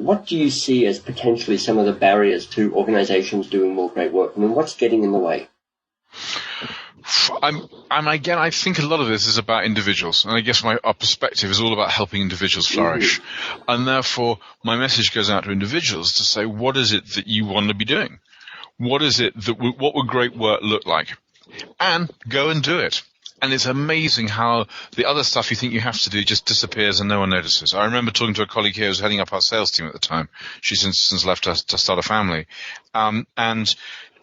what do you see as potentially some of the barriers to organizations doing more great work? I mean, what's getting in the way? Again, I think a lot of this is about individuals, and I guess our perspective is all about helping individuals flourish. Mm-hmm. And therefore, my message goes out to individuals to say, what is it that you want to be doing? What is it what would great work look like? And go and do it. And it's amazing how the other stuff you think you have to do just disappears and no one notices. I remember talking to a colleague here who was heading up our sales team at the time. She's since left us to start a family. And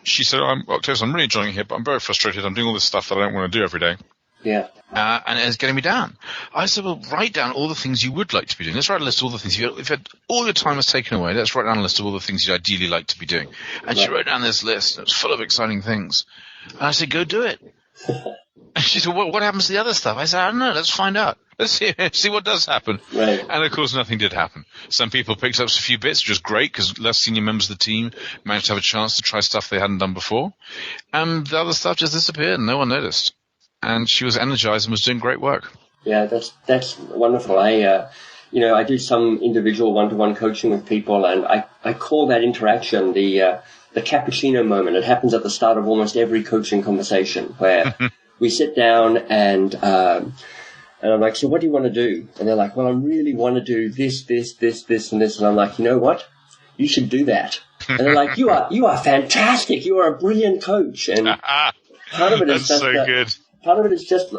she said, Octavius, I'm really enjoying it here, but I'm very frustrated. I'm doing all this stuff that I don't want to do every day. Yeah. And it's getting me down. I said, well, write down all the things you would like to be doing. Let's write a list of all the things if all your time is taken away, let's write down a list of all the things you'd ideally like to be doing. And she wrote down this list. It was full of exciting things. And I said, go do it. And she said, what happens to the other stuff? I said, I don't know. Let's find out. Let's see what does happen. Right. And, of course, nothing did happen. Some people picked up a few bits, which was great because less senior members of the team managed to have a chance to try stuff they hadn't done before. And the other stuff just disappeared and no one noticed. And she was energized and was doing great work. Yeah, that's wonderful. I do some individual one-to-one coaching with people, and I call that interaction the cappuccino moment. It happens at the start of almost every coaching conversation where we sit down and I'm like, so what do you want to do? And they're like, well, I really want to do this, and this. And I'm like, you know what? You should do that. And they're like, you are fantastic. You are a brilliant coach. And part of it is just so good. Part of it is just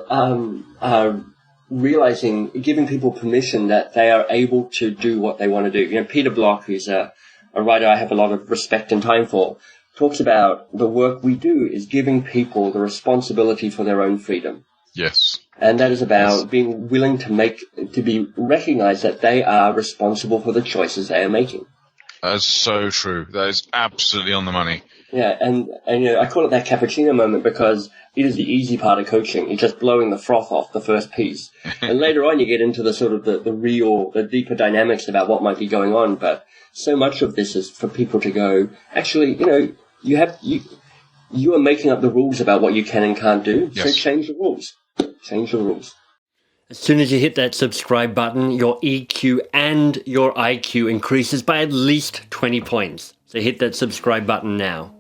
realizing, giving people permission that they are able to do what they want to do. You know, Peter Block, who's a writer I have a lot of respect and time for, talks about the work we do is giving people the responsibility for their own freedom. Yes. And that is about being willing to be recognized that they are responsible for the choices they are making. That's so true. That is absolutely on the money. Yeah, and I call it that cappuccino moment because it is the easy part of coaching. It's just blowing the froth off the first piece. And later on you get into the sort of the deeper dynamics about what might be going on. But so much of this is for people to go, actually, you are making up the rules about what you can and can't do. Yes. So change the rules. Change the rules. As soon as you hit that subscribe button, your EQ and your IQ increases by at least 20 points. So hit that subscribe button now.